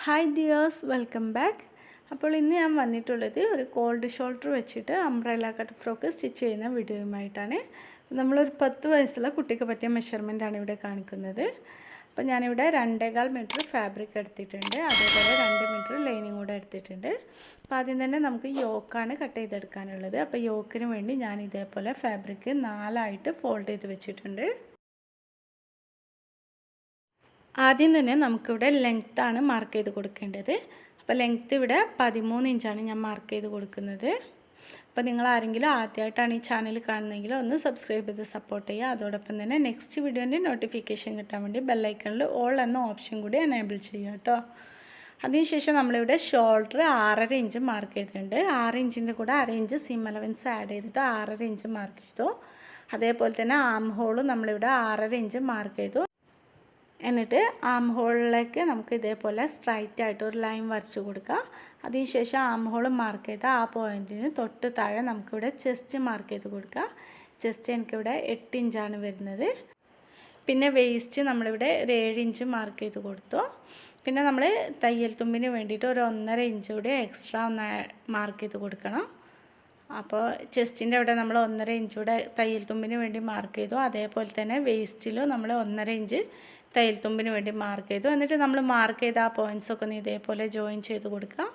Hi dears, welcome back. അപ്പോൾ ഇന്ന് ഞാൻ വന്നിട്ടുള്ളത് ഒരു കോൾഡ് ഷോൾഡർ വെച്ചിട്ട് അംബ്രല്ല കട്ട് ഫ്രോക്ക് സ്റ്റിച്ച് ചെയ്യുന്ന വീഡിയോയുമായിട്ടാണ്. നമ്മളൊരു 10 വയസ്സുള്ള കുട്ടിക്ക് പറ്റിയ മെഷർമെൻറ്റാണ് ഇവിടെ കാണിക്കുന്നത്. അപ്പോൾ ഞാനിവിടെ 2.25 മീറ്റർ ഫാബ്രിക് എടുത്തിട്ടുണ്ട്, അതേപോലെ 2 മീറ്റർ ലൈനിങ് കൂടെ എടുത്തിട്ടുണ്ട്. അപ്പോൾ ആദ്യം തന്നെ നമുക്ക് യോക്കാണ് കട്ട് ചെയ്തെടുക്കാനുള്ളത്. അപ്പോൾ യോക്കിന് വേണ്ടി ഞാൻ ഇതേപോലെ ഫാബ്രിക് 4 ഫോൾഡ് ചെയ്ത് വെച്ചിട്ടുണ്ട്. ആദ്യം തന്നെ നമുക്കിവിടെ ലെങ്ത്താണ് മാർക്ക് ചെയ്ത് കൊടുക്കേണ്ടത്. അപ്പോൾ ലെങ്ത്ത് ഇവിടെ 13 ഇഞ്ചാണ് ഞാൻ മാർക്ക് ചെയ്ത് കൊടുക്കുന്നത്. അപ്പോൾ നിങ്ങൾ ആരെങ്കിലും ആദ്യമായിട്ടാണ് ഈ ചാനൽ കാണുന്നതെങ്കിൽ ഒന്ന് സബ്സ്ക്രൈബ് ചെയ്ത് സപ്പോർട്ട് ചെയ്യുക. അതോടൊപ്പം തന്നെ നെക്സ്റ്റ് വീഡിയോൻ്റെ നോട്ടിഫിക്കേഷൻ കിട്ടാൻ വേണ്ടി ബെല്ലൈക്കണിൽ ഓൾ എന്ന ഓപ്ഷൻ കൂടി എനേബിൾ ചെയ്യുക കേട്ടോ. അതിനുശേഷം നമ്മളിവിടെ ഷോൾഡർ 6.5 ഇഞ്ച് മാർക്ക് ചെയ്തിട്ടുണ്ട്. 6 ഇഞ്ചിൻ്റെ കൂടെ 1/2 ഇഞ്ച് സീം അലവൻസ് ആഡ് ചെയ്തിട്ട് 6.5 ഇഞ്ച് മാർക്ക് ചെയ്തു. അതേപോലെ തന്നെ ആം ഹോളും നമ്മളിവിടെ 6.5 ഇഞ്ച് മാർക്ക് ചെയ്തു. എന്നിട്ട് ആം ഹോളിലേക്ക് നമുക്ക് ഇതേപോലെ സ്ട്രൈറ്റ് ആയിട്ട് ഒരു ലൈൻ വരച്ച് കൊടുക്കുക. അതിനുശേഷം ആം ഹോൾ മാർക്ക് ചെയ്ത ആ പോയിൻറ്റിന് തൊട്ട് താഴെ നമുക്കിവിടെ ചെസ്റ്റ് മാർക്ക് ചെയ്ത് കൊടുക്കുക. ചെസ്റ്റ് എനിക്കിവിടെ 8 ഇഞ്ചാണ് വരുന്നത്. പിന്നെ വേസ്റ്റ് നമ്മളിവിടെ ഒരു 7 ഇഞ്ച് മാർക്ക് ചെയ്ത് കൊടുത്തു. പിന്നെ നമ്മൾ തയ്യൽ തുമ്പിന് വേണ്ടിയിട്ട് ഒരു 1.5 ഇഞ്ച് കൂടി എക്സ്ട്രാ ഒന്ന് മാർക്ക് ചെയ്ത് കൊടുക്കണം. അപ്പോൾ ചെസ്റ്റിൻ്റെ അവിടെ നമ്മൾ 1.5 ഇഞ്ച് കൂടെ തയ്യൽ തുമ്പിന് വേണ്ടി മാർക്ക് ചെയ്തു. അതേപോലെ തന്നെ വേസ്റ്റിലും നമ്മൾ 1.5 ഇഞ്ച് തയ്യൽ തുമ്പിന് വേണ്ടി മാർക്ക് ചെയ്തു. എന്നിട്ട് നമ്മൾ മാർക്ക് ചെയ്ത ആ പോയിൻറ്റ്സൊക്കെ ഒന്ന് ഇതേപോലെ ജോയിൻ ചെയ്ത് കൊടുക്കുക.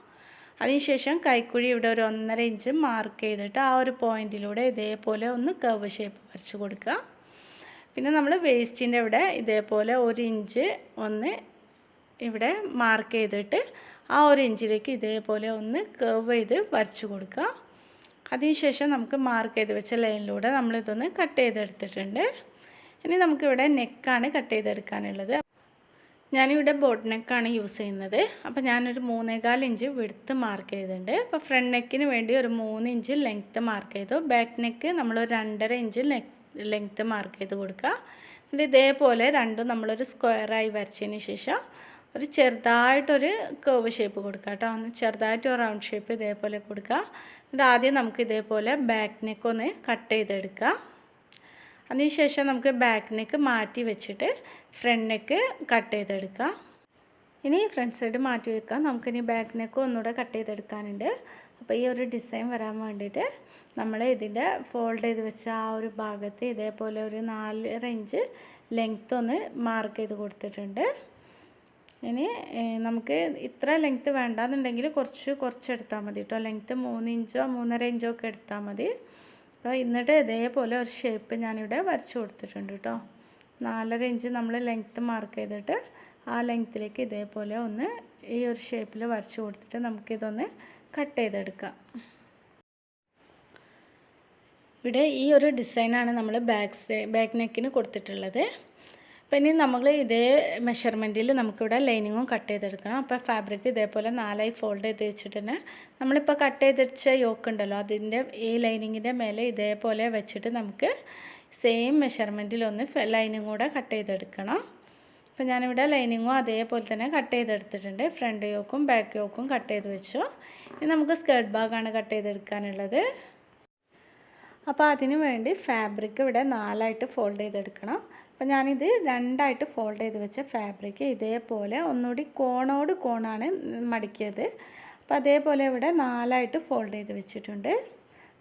അതിനുശേഷം കൈക്കുഴി ഇവിടെ ഒരു 1.5 ഇഞ്ച് മാർക്ക് ചെയ്തിട്ട് ആ ഒരു പോയിൻറ്റിലൂടെ ഇതേപോലെ ഒന്ന് കർവ് ഷേപ്പ് വരച്ച് കൊടുക്കുക. പിന്നെ നമ്മൾ വേസ്റ്റിൻ്റെ ഇവിടെ ഇതേപോലെ 1 ഇഞ്ച് ഒന്ന് ഇവിടെ മാർക്ക് ചെയ്തിട്ട് ആ 1 ഇഞ്ചിലേക്ക് ഇതേപോലെ ഒന്ന് കർവ് ചെയ്ത് വരച്ച് കൊടുക്കുക. അതിനുശേഷം നമുക്ക് മാർക്ക് ചെയ്ത് വെച്ച ലൈനിലൂടെ നമ്മളിതൊന്ന് കട്ട് ചെയ്തെടുത്തിട്ടുണ്ട്. ഇനി നമുക്കിവിടെ നെക്കാണ് കട്ട് ചെയ്തെടുക്കാനുള്ളത്. ഞാനിവിടെ ബോട്ട് നെക്കാണ് യൂസ് ചെയ്യുന്നത്. അപ്പോൾ ഞാനൊരു 3.25 ഇഞ്ച് വിഡ്ത്ത് മാർക്ക് ചെയ്തിട്ടുണ്ട്. അപ്പോൾ ഫ്രണ്ട് നെക്കിന് വേണ്ടി ഒരു 3 ഇഞ്ച് ലെങ്ത്ത് മാർക്ക് ചെയ്തു. ബാക്ക് നെക്ക് നമ്മൾ 2.5 ഇഞ്ച് ലെങ്ത്ത് മാർക്ക് ചെയ്ത് കൊടുക്കുക. എന്നിട്ട് ഇതേപോലെ രണ്ടും നമ്മളൊരു സ്ക്വയറായി വരച്ചതിന് ശേഷം ഒരു ചെറുതായിട്ടൊരു കർവ് ഷേപ്പ് കൊടുക്കുക കേട്ടോ. ഒന്ന് ചെറുതായിട്ട് ഒരു റൗണ്ട് ഷേപ്പ് ഇതേപോലെ കൊടുക്കുക. എന്നിട്ട് ആദ്യം നമുക്ക് ഇതേപോലെ ബാക്ക് നെക്ക് ഒന്ന് കട്ട് ചെയ്തെടുക്കുക. അതിനുശേഷം നമുക്ക് ബാക്ക് നെക്ക് മാറ്റി വെച്ചിട്ട് ഫ്രണ്ട് നെക്ക് കട്ട് ചെയ്തെടുക്കുക. ഇനി ഫ്രണ്ട് സൈഡ് മാറ്റി വെക്കാം. നമുക്കിനി ബാക്ക് നെക്ക് ഒന്നുകൂടെ കട്ട് ചെയ്തെടുക്കാനുണ്ട്. അപ്പോൾ ഈ ഒരു ഡിസൈൻ വരാൻ വേണ്ടിയിട്ട് നമ്മൾ ഇതിൻ്റെ ഫോൾഡ് ചെയ്ത് വെച്ച ആ ഒരു ഭാഗത്ത് ഇതേപോലെ ഒരു 4.5 ഇഞ്ച് ലെങ്ത്ത് ഒന്ന് മാർക്ക് ചെയ്ത് കൊടുത്തിട്ടുണ്ട്. ഇനി നമുക്ക് ഇത്ര ലെങ്ത്ത് വേണ്ടാന്നുണ്ടെങ്കിൽ കുറച്ചെടുത്താൽ മതി കേട്ടോ. ലെങ്ത്ത് 3 ഇഞ്ചോ 3.5 ഇഞ്ചോ ഒക്കെ എടുത്താൽ മതി. അപ്പോൾ എന്നിട്ട് ഇതേപോലെ ഒരു ഷേപ്പ് ഞാനിവിടെ വരച്ച് കൊടുത്തിട്ടുണ്ട് കേട്ടോ. 4.5 ഇഞ്ച് നമ്മൾ ലെങ്ത്ത് മാർക്ക് ചെയ്തിട്ട് ആ ലെങ്ത്തിലേക്ക് ഇതേപോലെ ഒന്ന് ഈ ഒരു ഷേപ്പിൽ വരച്ച് കൊടുത്തിട്ട് നമുക്കിതൊന്ന് കട്ട് ചെയ്തെടുക്കാം. ഇവിടെ ഈ ഒരു ഡിസൈനാണ് നമ്മൾ ബാക്ക് നെക്കിന് കൊടുത്തിട്ടുള്ളത്. അപ്പോൾ ഇനി നമ്മൾ ഇതേ മെഷർമെൻറ്റിൽ നമുക്കിവിടെ ലൈനിങ്ങും കട്ട് ചെയ്തെടുക്കണം. അപ്പോൾ ഫാബ്രിക് ഇതേപോലെ 4 ഫോൾഡ് ചെയ്ത് വെച്ചിട്ട് തന്നെ നമ്മളിപ്പോൾ കട്ട് ചെയ്ത് വെച്ച യോക്ക് ഉണ്ടല്ലോ, അതിൻ്റെ ഈ ലൈനിങ്ങിൻ്റെ മേലെ ഇതേപോലെ വെച്ചിട്ട് നമുക്ക് സെയിം മെഷർമെൻറ്റിലൊന്ന് ലൈനിങ് കൂടെ കട്ട് ചെയ്തെടുക്കണം. അപ്പോൾ ഞാനിവിടെ ലൈനിങ്ങും അതേപോലെ തന്നെ കട്ട് ചെയ്തെടുത്തിട്ടുണ്ട്. ഫ്രണ്ട് യോക്കും ബാക്ക് യോക്കും കട്ട് ചെയ്ത് വെച്ചു. ഇനി നമുക്ക് സ്കേർട്ട് ഭാഗമാണ് കട്ട് ചെയ്തെടുക്കാനുള്ളത്. അപ്പോൾ അതിന് വേണ്ടി ഫാബ്രിക് ഇവിടെ 4 ഫോൾഡ് ചെയ്തെടുക്കണം. അപ്പോൾ ഞാനിത് 2 ഫോൾഡ് ചെയ്ത് വെച്ച ഫാബ്രിക് ഇതേപോലെ ഒന്നുകൂടി കോണോട് കോണാണ് മടക്കിയത്. അപ്പോൾ അതേപോലെ ഇവിടെ 4 ഫോൾഡ് ചെയ്ത് വെച്ചിട്ടുണ്ട്.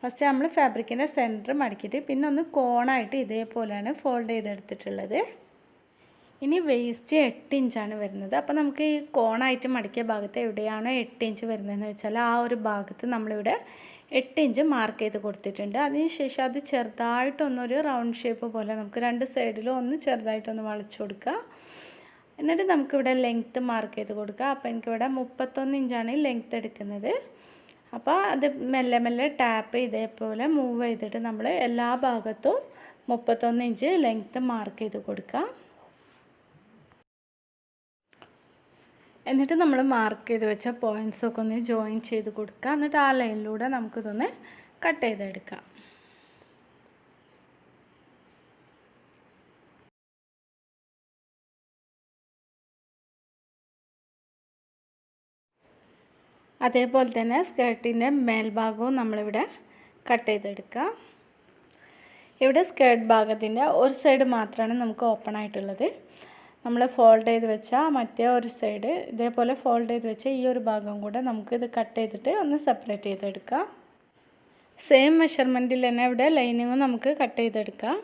ഫസ്റ്റ് നമ്മൾ ഫാബ്രിക്കിൻ്റെ സെൻറ്റർ മടക്കിയിട്ട് പിന്നെ ഒന്ന് കോണായിട്ട് ഇതേപോലെയാണ് ഫോൾഡ് ചെയ്തെടുത്തിട്ടുള്ളത്. ഇനി വേസ്റ്റ് 8 ഇഞ്ചാണ് വരുന്നത്. അപ്പോൾ നമുക്ക് ഈ കോണായിട്ട് മടക്കിയ ഭാഗത്ത് എവിടെയാണോ 8 ഇഞ്ച് വരുന്നതെന്ന് വെച്ചാൽ ആ ഒരു ഭാഗത്ത് നമ്മളിവിടെ 8 ഇഞ്ച് മാർക്ക് ചെയ്ത് കൊടുത്തിട്ടുണ്ട്. അതിനുശേഷം അത് ചെറുതായിട്ടൊന്നൊരു റൗണ്ട് ഷേപ്പ് പോലെ നമുക്ക് 2 സൈഡിലും ഒന്ന് ചെറുതായിട്ടൊന്ന് വളച്ചു കൊടുക്കുക. എന്നിട്ട് നമുക്കിവിടെ ലെങ്ത്ത് മാർക്ക് ചെയ്ത് കൊടുക്കുക. അപ്പോൾ എനിക്കിവിടെ 31 ഇഞ്ചാണ് ലെങ്ത്ത് എടുക്കുന്നത്. അപ്പോൾ അത് മെല്ലെ മെല്ലെ ടാപ്പ് ഇതേപോലെ മൂവ് ചെയ്തിട്ട് നമ്മൾ എല്ലാ ഭാഗത്തും 31 ഇഞ്ച് ലെങ്ത്ത് മാർക്ക് ചെയ്ത് കൊടുക്കുക. എന്നിട്ട് നമ്മൾ മാർക്ക് ചെയ്ത് വെച്ച പോയിൻറ്റ്സൊക്കെ ഒന്ന് ജോയിൻ ചെയ്ത് കൊടുക്കുക. എന്നിട്ട് ആ ലൈനിലൂടെ നമുക്കിതൊന്ന് കട്ട് ചെയ്തെടുക്കാം. അതേപോലെ തന്നെ സ്കേർട്ടിൻ്റെ മേൽഭാഗവും നമ്മളിവിടെ കട്ട് ചെയ്തെടുക്കുക. ഇവിടെ സ്കേർട്ട് ഭാഗത്തിൻ്റെ ഒരു സൈഡ് മാത്രമാണ് നമുക്ക് ഓപ്പൺ ആയിട്ടുള്ളത്. നമ്മൾ ഫോൾഡ് ചെയ്ത് വെച്ചാൽ മറ്റേ ഒരു സൈഡ് ഇതേപോലെ ഫോൾഡ് ചെയ്ത് വെച്ച ഈ ഒരു ഭാഗം കൂടെ നമുക്കിത് കട്ട് ചെയ്തിട്ട് ഒന്ന് സെപ്പറേറ്റ് ചെയ്തെടുക്കാം. സെയിം മെഷർമെൻറ്റിൽ തന്നെ ഇവിടെ ലൈനിങ്ങും നമുക്ക് കട്ട് ചെയ്തെടുക്കാം.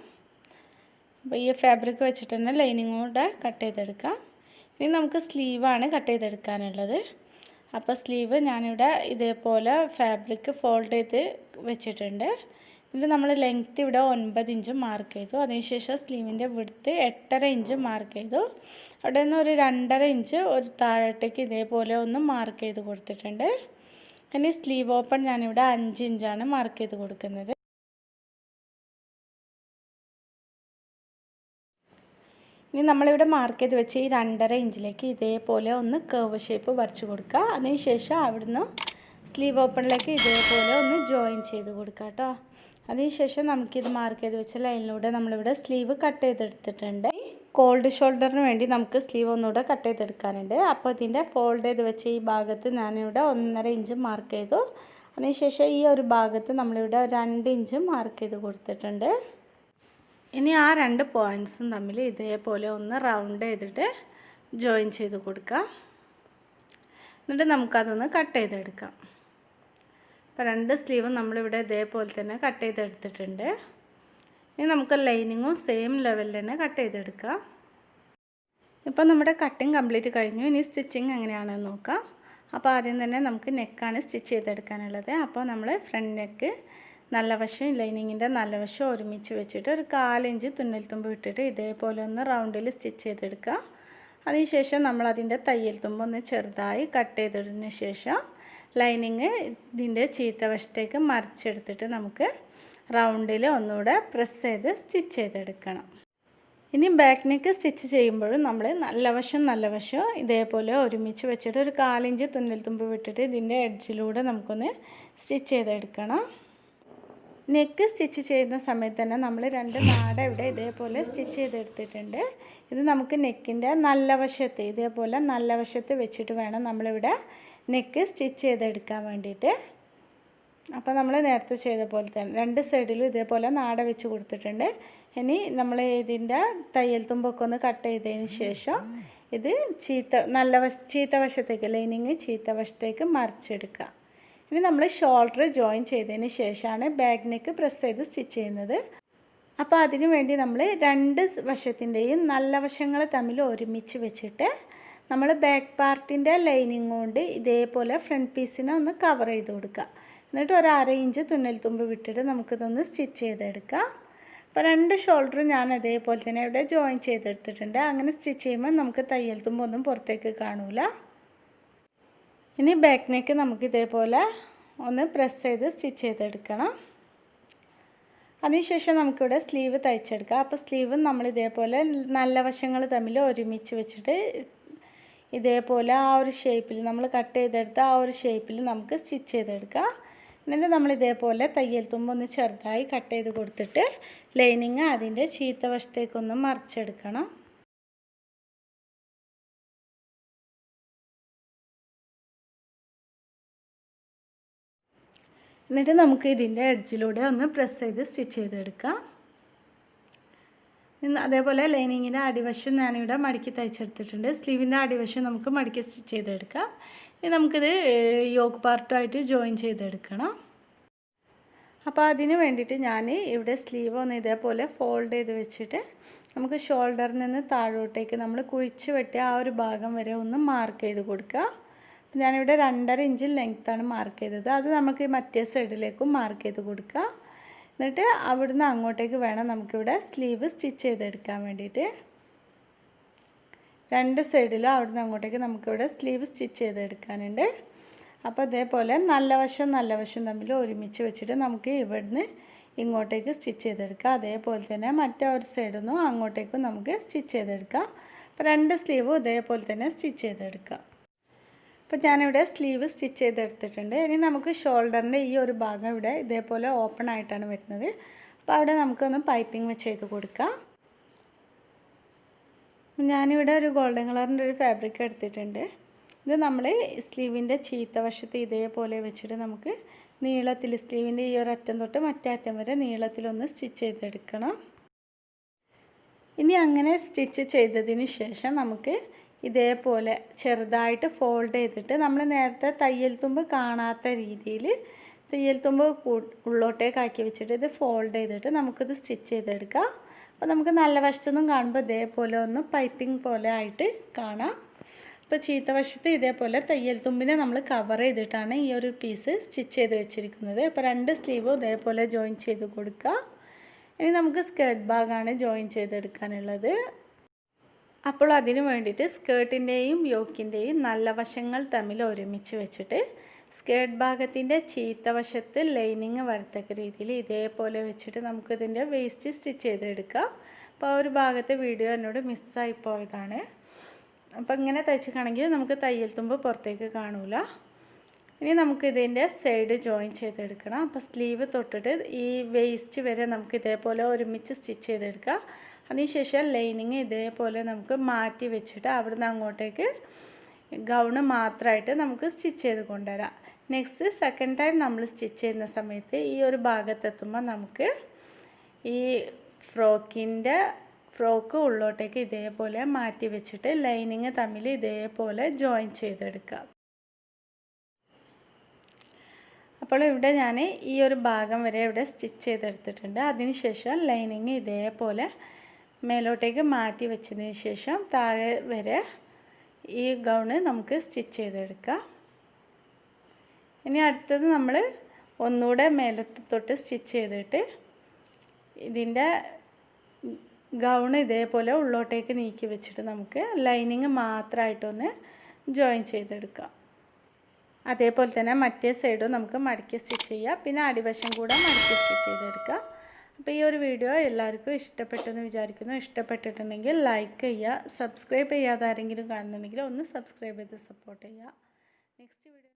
അപ്പോൾ ഈ ഫാബ്രിക് വെച്ചിട്ട് തന്നെ ലൈനിങ്ങും കൂടെ കട്ട് ചെയ്തെടുക്കാം. ഇനി നമുക്ക് സ്ലീവാണ് കട്ട് ചെയ്തെടുക്കാനുള്ളത്. അപ്പോൾ സ്ലീവ് ഞാനിവിടെ ഇതേപോലെ ഫാബ്രിക് ഫോൾഡ് ചെയ്ത് വെച്ചിട്ടുണ്ട്. ഇത് നമ്മൾ ലെങ്ത്ത് ഇവിടെ 9 ഇഞ്ച് മാർക്ക് ചെയ്തു. അതിനുശേഷം സ്ലീവിൻ്റെ വിഡ്ത്ത് 8.5 ഇഞ്ച് മാർക്ക് ചെയ്തു. അവിടെ നിന്ന് ഒരു 2.5 ഇഞ്ച് ഒരു താഴോട്ടേക്ക് ഇതേപോലെ ഒന്ന് മാർക്ക് ചെയ്ത് കൊടുത്തിട്ടുണ്ട്. ഇനി സ്ലീവ് ഓപ്പൺ ഞാനിവിടെ 5 ഇഞ്ചാണ് മാർക്ക് ചെയ്ത് കൊടുക്കുന്നത്. ഇനി നമ്മളിവിടെ മാർക്ക് ചെയ്ത് വെച്ച് ഈ 2.5 ഇഞ്ചിലേക്ക് ഇതേപോലെ ഒന്ന് കർവ് ഷേപ്പ് വരച്ച് കൊടുക്കുക. അതിനുശേഷം അവിടുന്ന് സ്ലീവ് ഓപ്പണിലേക്ക് ഇതേപോലെ ഒന്ന് ജോയിൻ ചെയ്ത് കൊടുക്കുക കേട്ടോ. അതിനുശേഷം നമുക്കിത് മാർക്ക് ചെയ്ത് വെച്ച ലൈനിലൂടെ നമ്മളിവിടെ സ്ലീവ് കട്ട് ചെയ്തെടുത്തിട്ടുണ്ട്. കോൾഡ് ഷോൾഡറിന് വേണ്ടി നമുക്ക് സ്ലീവ് ഒന്നുകൂടെ കട്ട് ചെയ്തെടുക്കാനുണ്ട്. അപ്പോൾ ഇതിൻ്റെ ഫോൾഡ് ചെയ്ത് വെച്ച ഈ ഭാഗത്ത് ഞാനിവിടെ 1.5 ഇഞ്ച് മാർക്ക് ചെയ്തു. അതിനുശേഷം ഈ ഒരു ഭാഗത്ത് നമ്മളിവിടെ 2 ഇഞ്ച് മാർക്ക് ചെയ്ത് കൊടുത്തിട്ടുണ്ട്. ഇനി ആ 2 പോയിൻറ്റ്സും തമ്മിൽ ഇതേപോലെ ഒന്ന് റൗണ്ട് ചെയ്തിട്ട് ജോയിൻ ചെയ്ത് കൊടുക്കുക. എന്നിട്ട് നമുക്കതൊന്ന് കട്ട് ചെയ്തെടുക്കാം. അപ്പോൾ 2 സ്ലീവും നമ്മളിവിടെ ഇതേപോലെ തന്നെ കട്ട് ചെയ്തെടുത്തിട്ടുണ്ട്. ഇനി നമുക്ക് ലൈനിങ്ങും സെയിം ലെവലിൽ തന്നെ കട്ട് ചെയ്തെടുക്കാം. ഇപ്പോൾ നമ്മുടെ കട്ടിങ് കംപ്ലീറ്റ് കഴിഞ്ഞു. ഇനി സ്റ്റിച്ചിങ് എങ്ങനെയാണെന്ന് നോക്കാം. അപ്പോൾ ആദ്യം തന്നെ നമുക്ക് നെക്കാണ് സ്റ്റിച്ച് ചെയ്തെടുക്കാനുള്ളത്. അപ്പോൾ നമ്മൾ ഫ്രണ്ട് നെക്ക് നല്ല വശവും ലൈനിങ്ങിൻ്റെ നല്ല വശവും ഒരുമിച്ച് വെച്ചിട്ട് ഒരു 1/4 ഇഞ്ച് തുന്നൽ തുമ്പ് ഇട്ടിട്ട് ഇതേപോലെ ഒന്ന് റൗണ്ടിൽ സ്റ്റിച്ച് ചെയ്തെടുക്കുക. അതിനുശേഷം നമ്മളതിൻ്റെ തയ്യൽ തുമ്പ് ഒന്ന് ചെറുതായി കട്ട് ചെയ്തതിന് ശേഷം ലൈനിങ് ഇതിൻ്റെ ചീത്ത വശത്തേക്ക് മറിച്ചെടുത്തിട്ട് നമുക്ക് റൗണ്ടിൽ ഒന്നുകൂടെ പ്രസ് ചെയ്ത് സ്റ്റിച്ച് ചെയ്തെടുക്കണം. ഇനി ബാക്ക് നെക്ക് സ്റ്റിച്ച് ചെയ്യുമ്പോഴും നമ്മൾ നല്ല വശം ഇതേപോലെ ഒരുമിച്ച് വെച്ചിട്ട് ഒരു 1/4 ഇഞ്ച് തുന്നൽ തുമ്പ് വിട്ടിട്ട് ഇതിൻ്റെ എഡ്ജിലൂടെ നമുക്കൊന്ന് സ്റ്റിച്ച് ചെയ്തെടുക്കണം. നെക്ക് സ്റ്റിച്ച് ചെയ്യുന്ന സമയത്ത് തന്നെ നമ്മൾ 2 നാട ഇവിടെ ഇതേപോലെ സ്റ്റിച്ച് ചെയ്തെടുത്തിട്ടുണ്ട്. ഇത് നമുക്ക് നെക്കിൻ്റെ നല്ല വശത്ത് ഇതേപോലെ നല്ല വശത്ത് വെച്ചിട്ട് വേണം നമ്മളിവിടെ നെക്ക് സ്റ്റിച്ച് ചെയ്തെടുക്കാൻ വേണ്ടിയിട്ട്. അപ്പോൾ നമ്മൾ നേരത്തെ ചെയ്ത പോലെ തന്നെ 2 സൈഡിലും ഇതേപോലെ നാട വെച്ച് കൊടുത്തിട്ടുണ്ട്. ഇനി നമ്മൾ ഇതിൻ്റെ തയ്യൽ തുമ്പൊക്കെ ഒന്ന് കട്ട് ചെയ്തതിന് ശേഷം ഇത് ചീത്ത വശത്തേക്ക് ലൈനിങ് ചീത്ത വശത്തേക്ക് മറിച്ചെടുക്കുക. ഇനി നമ്മൾ ഷോൾഡർ ജോയിൻ ചെയ്തതിന് ശേഷമാണ് ബാക്ക് നെക്ക് പ്രസ് ചെയ്ത് സ്റ്റിച്ച് ചെയ്യുന്നത്. അപ്പോൾ അതിനു വേണ്ടി നമ്മൾ 2 വശത്തിൻ്റെയും നല്ല വശങ്ങൾ തമ്മിൽ ഒരുമിച്ച് വെച്ചിട്ട് നമ്മൾ ബാക്ക് പാർട്ടിൻ്റെ ലൈനിങ് കൊണ്ട് ഇതേപോലെ ഫ്രണ്ട് പീസിനെ ഒന്ന് കവർ ചെയ്ത് കൊടുക്കുക. എന്നിട്ട് ഒരു 1/2 ഇഞ്ച് തുന്നൽ തുമ്പ് വിട്ടിട്ട് നമുക്കിതൊന്ന് സ്റ്റിച്ച് ചെയ്തെടുക്കാം. അപ്പോൾ 2 ഷോൾഡറും ഞാൻ അതേപോലെ തന്നെ ഇവിടെ ജോയിൻ ചെയ്തെടുത്തിട്ടുണ്ട്. അങ്ങനെ സ്റ്റിച്ച് ചെയ്യുമ്പോൾ നമുക്ക് തയ്യൽ തുമ്പൊന്നും പുറത്തേക്ക് കാണൂല. ഇനി ബാക്ക് നെക്ക് നമുക്ക് ഇതേപോലെ ഒന്ന് പ്രസ് ചെയ്ത് സ്റ്റിച്ച് ചെയ്തെടുക്കണം. അതിനുശേഷം നമുക്കിവിടെ സ്ലീവ് തയ്ച്ചെടുക്കാം. അപ്പോൾ സ്ലീവ് നമ്മൾ ഇതേപോലെ നല്ല വശങ്ങൾ തമ്മിൽ ഒരുമിച്ച് വെച്ചിട്ട് ഇതേപോലെ ആ ഒരു ഷേപ്പിൽ നമ്മൾ കട്ട് ചെയ്തെടുത്ത ആ ഒരു ഷേപ്പിൽ നമുക്ക് സ്റ്റിച്ച് ചെയ്തെടുക്കാം. എന്നിട്ട് നമ്മൾ ഇതേപോലെ തയ്യൽ തുമ്പൊന്ന് ചെറുതായി കട്ട് ചെയ്ത് കൊടുത്തിട്ട് ലൈനിങ് അതിൻ്റെ ചീത്ത വശത്തേക്കൊന്ന് മറിച്ചെടുക്കണം. എന്നിട്ട് നമുക്ക് ഇതിൻ്റെ എഡ്ജിലൂടെ ഒന്ന് പ്രസ് ചെയ്ത് സ്റ്റിച്ച് ചെയ്തെടുക്കാം. അതേപോലെ ലൈനിങ്ങിൻ്റെ അടിവശം ഞാനിവിടെ മടക്കി തയ്ച്ചെടുത്തിട്ടുണ്ട്. സ്ലീവിൻ്റെ അടിവശം നമുക്ക് മടക്കി സ്റ്റിച്ച് ചെയ്തെടുക്കാം. ഇനി നമുക്കിത് യോക്ക് പാർട്ടുമായിട്ട് ജോയിൻ ചെയ്തെടുക്കണം. അപ്പോൾ അതിന് വേണ്ടിയിട്ട് ഞാൻ ഇവിടെ സ്ലീവ് ഒന്ന് ഇതേപോലെ ഫോൾഡ് ചെയ്ത് വെച്ചിട്ട് നമുക്ക് ഷോൾഡറിൽ നിന്ന് താഴോട്ടേക്ക് നമ്മൾ കുഴിച്ച് വെട്ടിയ ആ ഒരു ഭാഗം വരെ ഒന്ന് മാർക്ക് ചെയ്ത് കൊടുക്കുക. ഞാനിവിടെ 2.5 ഇഞ്ച് ലെങ്ത്താണ് മാർക്ക് ചെയ്തത്. അത് നമുക്ക് മറ്റേ സൈഡിലേക്കും മാർക്ക് ചെയ്ത് കൊടുക്കുക. എന്നിട്ട് അവിടുന്ന് അങ്ങോട്ടേക്ക് വേണം നമുക്കിവിടെ സ്ലീവ് സ്റ്റിച്ച് ചെയ്തെടുക്കാൻ വേണ്ടിയിട്ട്. 2 സൈഡിലും അവിടുന്ന് അങ്ങോട്ടേക്ക് നമുക്കിവിടെ സ്ലീവ് സ്റ്റിച്ച് ചെയ്തെടുക്കാനുണ്ട്. അപ്പോൾ ഇതേപോലെ നല്ല വശം തമ്മിൽ ഒരുമിച്ച് വെച്ചിട്ട് നമുക്ക് ഇവിടുന്ന് ഇങ്ങോട്ടേക്ക് സ്റ്റിച്ച് ചെയ്തെടുക്കാം. അതേപോലെ തന്നെ മറ്റേ ഒരു സൈഡിൽ നിന്നും അങ്ങോട്ടേക്കും നമുക്ക് സ്റ്റിച്ച് ചെയ്തെടുക്കാം. അപ്പോൾ 2 സ്ലീവും ഇതേപോലെ തന്നെ സ്റ്റിച്ച് ചെയ്തെടുക്കാം. അപ്പോൾ ഞാനിവിടെ സ്ലീവ് സ്റ്റിച്ച് ചെയ്തെടുത്തിട്ടുണ്ട്. ഇനി നമുക്ക് ഷോൾഡറിൻ്റെ ഈ ഒരു ഭാഗം ഇവിടെ ഇതേപോലെ ഓപ്പൺ ആയിട്ടാണ് വരുന്നത്. അപ്പോൾ അവിടെ നമുക്കൊന്ന് പൈപ്പിംഗ് ചെയ്ത് കൊടുക്കാം. ഞാനിവിടെ ഒരു ഗോൾഡൻ കളറിൻ്റെ ഒരു ഫാബ്രിക് എടുത്തിട്ടുണ്ട്. ഇത് നമ്മൾ സ്ലീവിൻ്റെ ചീത്ത വശത്ത് ഇതേപോലെ വെച്ചിട്ട് നമുക്ക് നീളത്തിൽ സ്ലീവിൻ്റെ ഈ ഒരു അറ്റം തൊട്ട് മറ്റേ അറ്റം വരെ നീളത്തിലൊന്ന് സ്റ്റിച്ച് ചെയ്തെടുക്കണം. ഇനി അങ്ങനെ സ്റ്റിച്ച് ചെയ്തതിന് ശേഷം നമുക്ക് ഇതേപോലെ ചെറുതായിട്ട് ഫോൾഡ് ചെയ്തിട്ട് നമ്മൾ നേരത്തെ തയ്യൽ തുമ്പ് കാണാത്ത രീതിയിൽ തയ്യൽ തുമ്പ് ഉള്ളോട്ടേക്ക് ആക്കി വെച്ചിട്ട് ഇത് ഫോൾഡ് ചെയ്തിട്ട് നമുക്കിത് സ്റ്റിച്ച് ചെയ്തെടുക്കാം. അപ്പോൾ നമുക്ക് നല്ല വശത്തൊന്നും കാണുമ്പോൾ ഇതേപോലെ ഒന്ന് പൈപ്പിംഗ് പോലെ ആയിട്ട് കാണാം. അപ്പോൾ ചീത്ത വശത്ത് ഇതേപോലെ തയ്യൽ തുമ്പിനെ നമ്മൾ കവർ ചെയ്തിട്ടാണ് ഈ ഒരു പീസ് സ്റ്റിച്ച് ചെയ്ത് വെച്ചിരിക്കുന്നത്. അപ്പോൾ 2 സ്ലീവും ഇതേപോലെ ജോയിൻ ചെയ്ത് കൊടുക്കുക. ഇനി നമുക്ക് സ്കേർട്ട് ഭാഗമാണ് ജോയിൻ ചെയ്തെടുക്കാനുള്ളത്. അപ്പോൾ അതിന് വേണ്ടിയിട്ട് സ്കേർട്ടിൻ്റെയും യോക്കിൻ്റെയും നല്ല വശങ്ങൾ തമ്മിൽ ഒരുമിച്ച് വെച്ചിട്ട് സ്കേർട്ട് ഭാഗത്തിൻ്റെ ചീത്ത വശത്ത് ലൈനിങ് വരത്തക്ക രീതിയിൽ ഇതേപോലെ വെച്ചിട്ട് നമുക്കിതിൻ്റെ വേസ്റ്റ് സ്റ്റിച്ച് ചെയ്തെടുക്കാം. അപ്പോൾ ആ ഒരു ഭാഗത്തെ വീഡിയോ എന്നോട് മിസ്സായി പോയതാണ്. അപ്പോൾ ഇങ്ങനെ തയ്ച്ചിട്ടാണെങ്കിൽ നമുക്ക് തയ്യൽ തുമ്പ് പുറത്തേക്ക് കാണില്ല. ഇനി നമുക്കിതിൻ്റെ സൈഡ് ജോയിൻ ചെയ്തെടുക്കണം. അപ്പോൾ സ്ലീവ് തൊട്ടിട്ട് ഈ വേസ്റ്റ് വരെ നമുക്ക് ഇതേപോലെ ഒരുമിച്ച് സ്റ്റിച്ച് ചെയ്തെടുക്കാം. അതിനുശേഷം ലൈനിങ് ഇതേപോലെ നമുക്ക് മാറ്റി വെച്ചിട്ട് അവിടുന്ന് അങ്ങോട്ടേക്ക് ഗൗണ് മാത്രമായിട്ട് നമുക്ക് സ്റ്റിച്ച് ചെയ്ത് കൊണ്ടുവരാം. നെക്സ്റ്റ് സെക്കൻഡ് ടൈം നമ്മൾ സ്റ്റിച്ച് ചെയ്യുന്ന സമയത്ത് ഈ ഒരു ഭാഗത്തെത്തുമ്പോൾ നമുക്ക് ഈ ഫ്രോക്ക് ഉള്ളോട്ടേക്ക് ഇതേപോലെ മാറ്റി വെച്ചിട്ട് ലൈനിങ് തമ്മിൽ ഇതേപോലെ ജോയിൻ ചെയ്തെടുക്കാം. അപ്പോൾ ഇവിടെ ഞാൻ ഈ ഒരു ഭാഗം വരെ ഇവിടെ സ്റ്റിച്ച് ചെയ്തെടുത്തിട്ടുണ്ട്. അതിനുശേഷം ലൈനിങ് ഇതേപോലെ മേലോട്ടേക്ക് മാറ്റി വെച്ചതിന് ശേഷം താഴെ വരെ ഈ ഗൗണ് നമുക്ക് സ്റ്റിച്ച് ചെയ്തെടുക്കാം. ഇനി അടുത്തത് നമ്മൾ ഒന്നുകൂടെ മേലോട്ട് തൊട്ട് സ്റ്റിച്ച് ചെയ്തിട്ട് ഇതിൻ്റെ ഗൗണ് ഇതേപോലെ ഉള്ളോട്ടേക്ക് നീക്കി വെച്ചിട്ട് നമുക്ക് ലൈനിങ് മാത്രമായിട്ടൊന്ന് ജോയിൻ ചെയ്തെടുക്കാം. അതേപോലെ തന്നെ മറ്റേ സൈഡും നമുക്ക് മടക്കി സ്റ്റിച്ച് ചെയ്യാം. പിന്നെ അടിവശം കൂടെ മടക്കി സ്റ്റിച്ച് ചെയ്തെടുക്കാം. അപ്പോൾ ഈ ഒരു വീഡിയോ എല്ലാവർക്കും ഇഷ്ടപ്പെട്ടെന്ന് വിചാരിക്കുന്നു. ഇഷ്ടപ്പെട്ടിട്ടുണ്ടെങ്കിൽ ലൈക്ക് ചെയ്യുക. സബ്സ്ക്രൈബ് ചെയ്യാതെ ആരെങ്കിലും കാണുന്നുണ്ടെങ്കിൽ ഒന്ന് സബ്സ്ക്രൈബ് ചെയ്ത് സപ്പോർട്ട് ചെയ്യുക. Next video